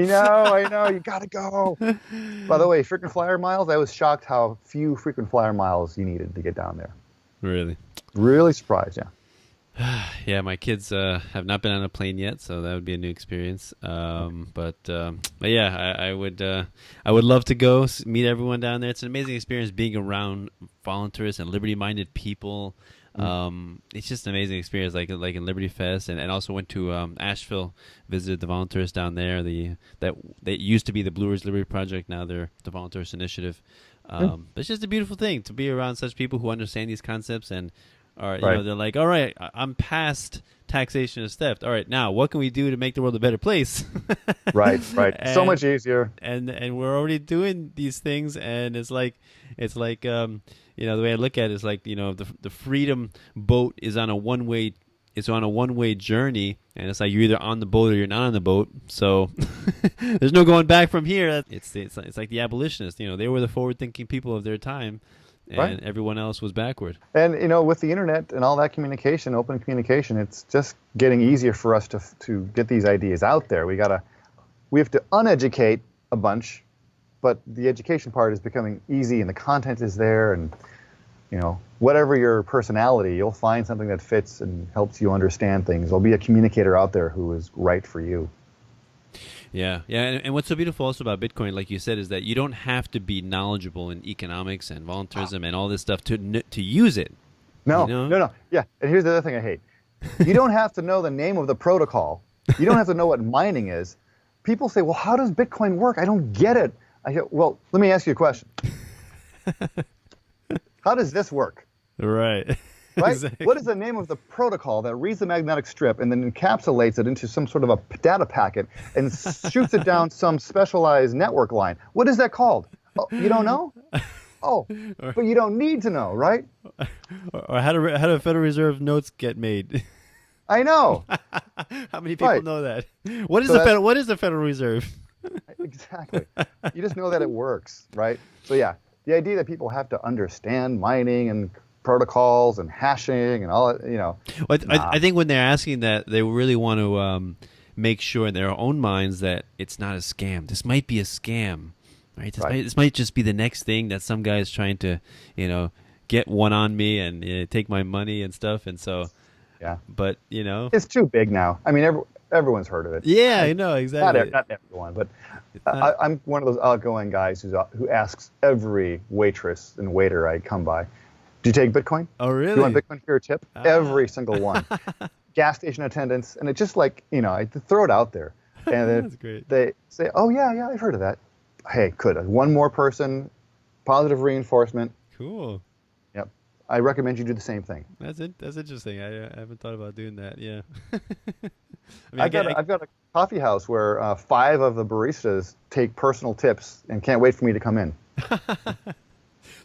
know. You gotta go. By the way, frequent flyer miles. I was shocked how few frequent flyer miles you needed to get down there. Really? Really surprised. Yeah. Yeah, my kids have not been on a plane yet, so that would be a new experience. But yeah, I would love to go meet everyone down there. It's an amazing experience being around voluntarists and liberty-minded people. It's just an amazing experience, like in Liberty Fest, and also went to Asheville, visited the voluntarists down there. That used to be the Blue Ridge Liberty Project, now they're the Voluntarist Initiative. But it's just a beautiful thing to be around such people who understand these concepts and are, they're like, all right, I'm past taxation as theft. All right, now what can we do to make the world a better place? Right. So much easier. And we're already doing these things, and it's like the way I look at it is like, the freedom boat is on a one-way. It's on a one-way journey, and it's like you're either on the boat or you're not on the boat. So there's no going back from here. It's like the abolitionists. They were the forward-thinking people of their time. And everyone else was backward. And, with the internet and all that communication, open communication, it's just getting easier for us to get these ideas out there. We have to uneducate a bunch, but the education part is becoming easy and the content is there, and, whatever your personality, you'll find something that fits and helps you understand things. There'll be a communicator out there who is right for you. Yeah, yeah, and what's so beautiful also about Bitcoin, like you said, is that you don't have to be knowledgeable in economics and voluntarism and all this stuff to use it. No, You know? no, no. Yeah, and here's the other thing I hate. You don't have to know the name of the protocol. You don't have to know what mining is. People say, well, how does Bitcoin work? I don't get it. I go, well, let me ask you a question. How does this work? Right. Right? Exactly. What is the name of the protocol that reads the magnetic strip and then encapsulates it into some sort of a data packet and shoots it down some specialized network line? What is that called? Oh, you don't know? Oh, but you don't need to know, right? Or how do Federal Reserve notes get made? I know. How many people Right. know that? What is So what is the Federal Reserve? Exactly. You just know that it works, right? So yeah, the idea that people have to understand mining and protocols and hashing and all that, Well, I think when they're asking that, they really want to make sure in their own minds that it's not a scam. This might be a scam, right? This might just be the next thing that some guy is trying to, get one on me and take my money and stuff. And so, yeah. but It's too big now. I mean, everyone's heard of it. yeah, I know exactly. Not everyone, but I'm one of those outgoing guys who asks every waitress and waiter I come by, do you take Bitcoin? Oh, really? Do you want Bitcoin for your tip? Every single one. Gas station attendants, and it's just like, I throw it out there. And then That's great. they say, oh, yeah, I've heard of that. Hey, one more person, positive reinforcement. Cool. Yep. I recommend you do the same thing. That's interesting. I haven't thought about doing that. Yeah. I've got a coffee house where 5 of the baristas take personal tips and can't wait for me to come in.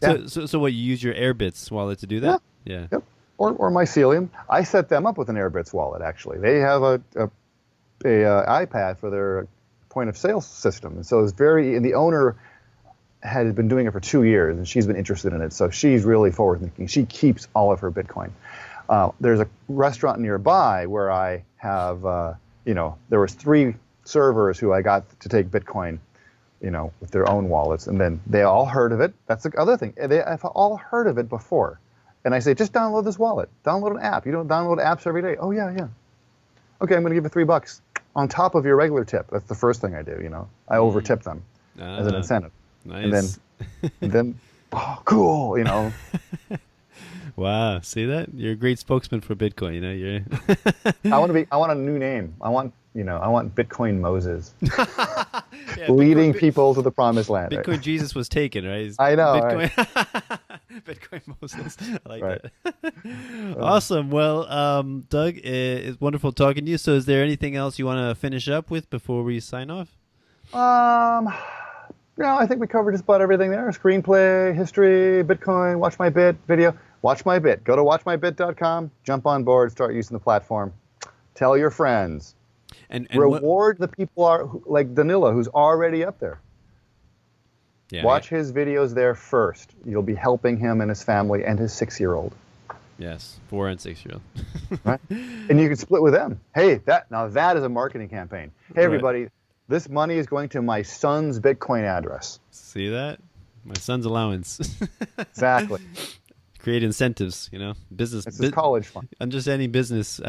So what, you use your Airbits wallet to do that? Yeah. Yep. Or mycelium. I set them up with an Airbits wallet, actually. They have a iPad for their point of sale system. And so and the owner had been doing it for 2 years, and she's been interested in it. So she's really forward thinking. She keeps all of her Bitcoin. There's a restaurant nearby where I have, there was 3 servers who I got to take Bitcoin, with their own wallets. And then they all heard of it. That's the other thing. I've all heard of it before. And I say, just download this wallet. Download an app. You don't download apps every day. Oh, yeah. Okay, I'm going to give you $3 on top of your regular tip. That's the first thing I do, I over-tip them as an incentive. Nice. And then, oh, cool, Wow, see that? You're a great spokesman for Bitcoin. You're. I want a new name. I want Bitcoin Moses. Yeah, leading people to the promised land. Bitcoin Right? Jesus was taken, right? I know. Bitcoin, Right? Bitcoin Moses. I like Right. that. Awesome. Well, Doug, it's wonderful talking to you. So, is there anything else you want to finish up with before we sign off? No, I think we covered just about everything there. Screenplay, history, Bitcoin, Watch My Bit, video. Watch My Bit. Go to watchmybit.com, jump on board, start using the platform. Tell your friends. And reward the people like Danilo, who's already up there. Yeah, Watch his videos there first. You'll be helping him and his family and his 6-year-old. Yes, 4 and 6-year-old. Right? And you can split with them. Hey, that is a marketing campaign. Hey, everybody, this money is going to my son's Bitcoin address. See that? My son's allowance. Exactly. Create incentives, business. It's his college fund. Understanding business.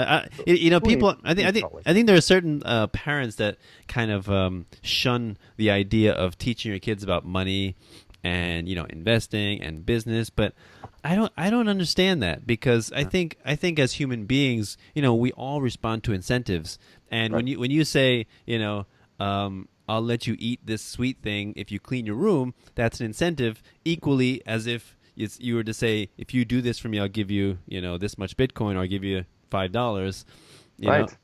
People. I think there are certain parents that kind of shun the idea of teaching your kids about money and investing and business. But I don't understand that, because I think as human beings, we all respond to incentives. And when you say, I'll let you eat this sweet thing if you clean your room, that's an incentive, equally as if you were to say, if you do this for me, I'll give you, this much Bitcoin, or I'll give you $5. Right.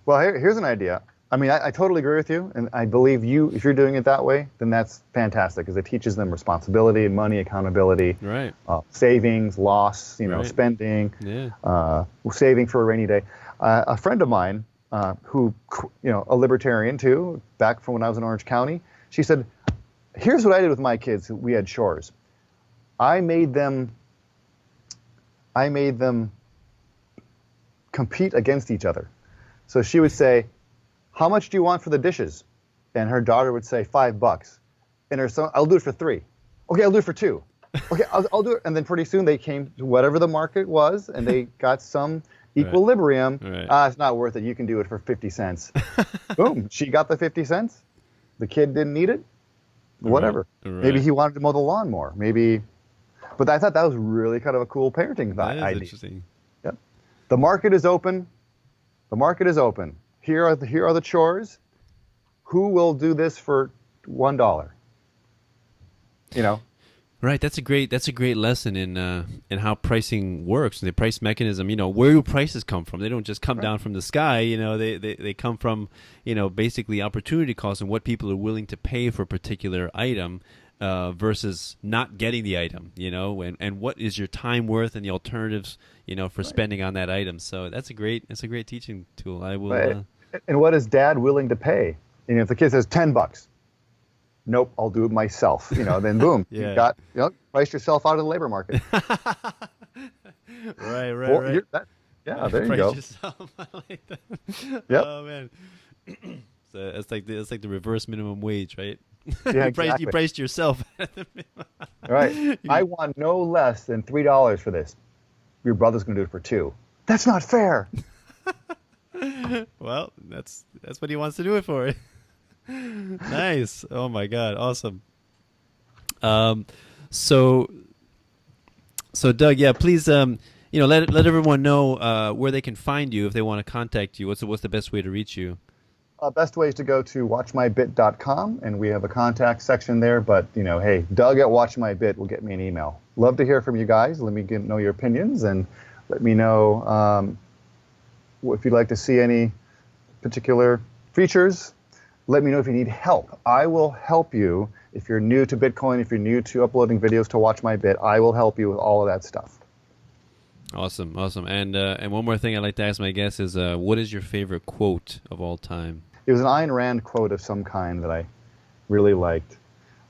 Well, here's an idea. I mean, I totally agree with you, and I believe if you're doing it that way, then that's fantastic, because it teaches them responsibility, money, accountability, right? Savings, loss, right. Spending, yeah. Saving for a rainy day. A friend of mine, who, a libertarian too, back from when I was in Orange County, she said, here's what I did with my kids. We had chores. I made them compete against each other. So she would say, how much do you want for the dishes? And her daughter would say $5. And her son, I'll do it for $3. Okay, I'll do it for $2. Okay, I'll do it. And then pretty soon they came to whatever the market was, and they got some Equilibrium. Right. It's not worth it. You can do it for 50 cents. Boom. She got the 50 cents. The kid didn't need it. Whatever. Right. Maybe he wanted to mow the lawn more. Maybe. But I thought that was really kind of a cool parenting idea. That is interesting. Yep. The market is open. The market is open. Here are the chores. Who will do this for $1? You know. Right, that's a great lesson in how pricing works, the price mechanism. You know, where do prices come from? They don't just come down from the sky. You know, they come from, you know, basically opportunity costs and what people are willing to pay for a particular item versus not getting the item. You know, and what is your time worth and the alternatives, you know, for spending on that item. So that's a great teaching tool. I will. And what is Dad willing to pay? You know, if the kid says $10. Nope, I'll do it myself. You know, then boom, Yeah. you got, you know, price yourself out of the labor market. Right. Yeah, there you Price go. yourself. I like that. Yep. Oh man. So it's like the reverse minimum wage, right? Yeah, You priced yourself. Right. I want no less than $3 for this. Your brother's going to do it for $2. That's not fair. Well, that's what he wants to do it for. Nice. Oh my God. Awesome. So Doug, yeah, please, you know, let everyone know where they can find you if they want to contact you. What's the best way to reach you? Best way is to go to watchmybit.com, and we have a contact section there. But, you know, hey, Doug at watchmybit will get me an email. Love to hear from you guys. Let me know your opinions, and let me know if you'd like to see any particular features. Let me know if you need help. I will help you. If you're new to Bitcoin, if you're new to uploading videos to WatchMyBit, I will help you with all of that stuff. Awesome. And one more thing I'd like to ask my guests is, what is your favorite quote of all time? It was an Ayn Rand quote of some kind that I really liked.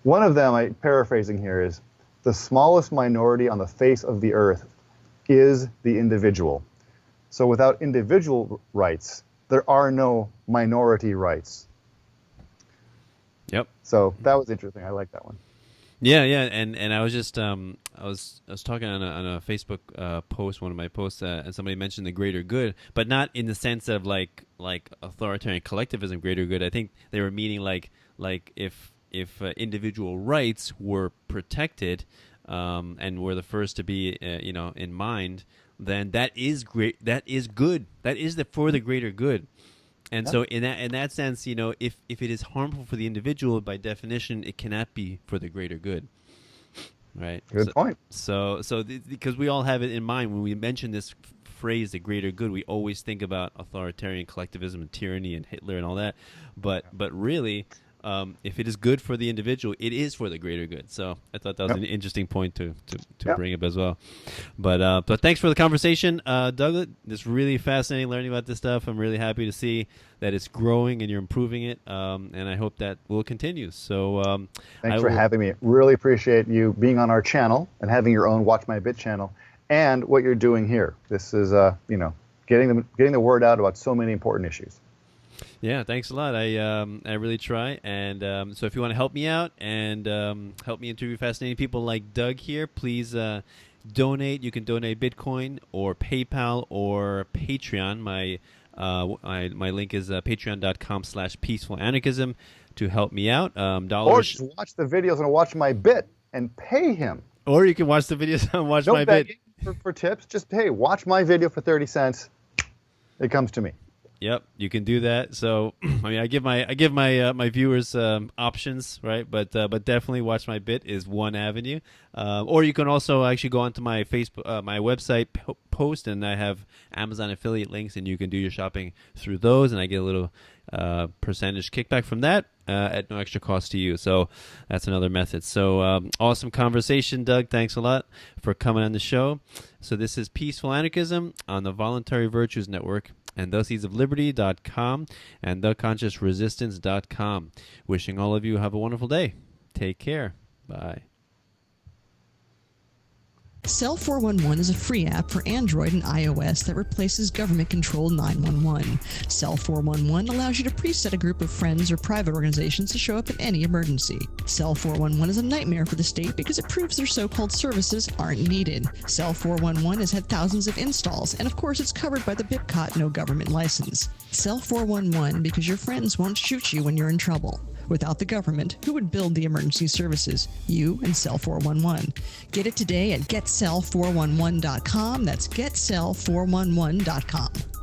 One of them, paraphrasing here, is, the smallest minority on the face of the earth is the individual. So without individual rights, there are no minority rights. Yep. So that was interesting. I like that one. Yeah, and I was just I was talking on a Facebook post, one of my posts, and somebody mentioned the greater good, but not in the sense of like authoritarian collectivism, greater good. I think they were meaning like if individual rights were protected and were the first to be you know, in mind, then that is great. That is good. That is for the greater good. And so in that sense, you know, if it is harmful for the individual, by definition, it cannot be for the greater good. Right? Good point. So because we all have it in mind when we mention this phrase, the greater good, we always think about authoritarian collectivism and tyranny and Hitler and all that. But really, if it is good for the individual, it is for the greater good. So I thought that was an interesting point to bring up as well. But thanks for the conversation, Doug. It's really fascinating learning about this stuff. I'm really happy to see that it's growing and you're improving it, and I hope that will continue. So thanks for having me. Really appreciate you being on our channel and having your own Watch My Bit channel and what you're doing here. This is you know, getting the word out about so many important issues. Yeah, thanks a lot. I really try. And so if you want to help me out and help me interview fascinating people like Doug here, please donate. You can donate Bitcoin or PayPal or Patreon. My link is patreon.com/Peaceful Anarchism to help me out. Or just watch the videos and watch my bit and pay him. Or you can watch the videos and watch my beg bit. For tips. Just, hey, watch my video for 30 cents. It comes to me. Yep, you can do that. So, I mean, I give my viewers options, right? But definitely Watch My Bit is one avenue. Or you can also actually go onto my Facebook, my website post, and I have Amazon affiliate links, and you can do your shopping through those, and I get a little percentage kickback from that at no extra cost to you. So that's another method. So awesome conversation, Doug. Thanks a lot for coming on the show. So this is Peaceful Anarchism on the Voluntary Virtues Network, and theseedsofliberty.com and theconsciousresistance.com. Wishing all of you have a wonderful day. Take care. Bye. Cell 411 is a free app for Android and iOS that replaces government-controlled 911. Cell 411 allows you to preset a group of friends or private organizations to show up in any emergency. Cell 411 is a nightmare for the state because it proves their so-called services aren't needed. Cell 411 has had thousands of installs, and of course it's covered by the BIPCOT no government license. Cell 411 because your friends won't shoot you when you're in trouble. Without the government, who would build the emergency services? You and Cell 411. Get it today at getcell411.com. That's getcell411.com.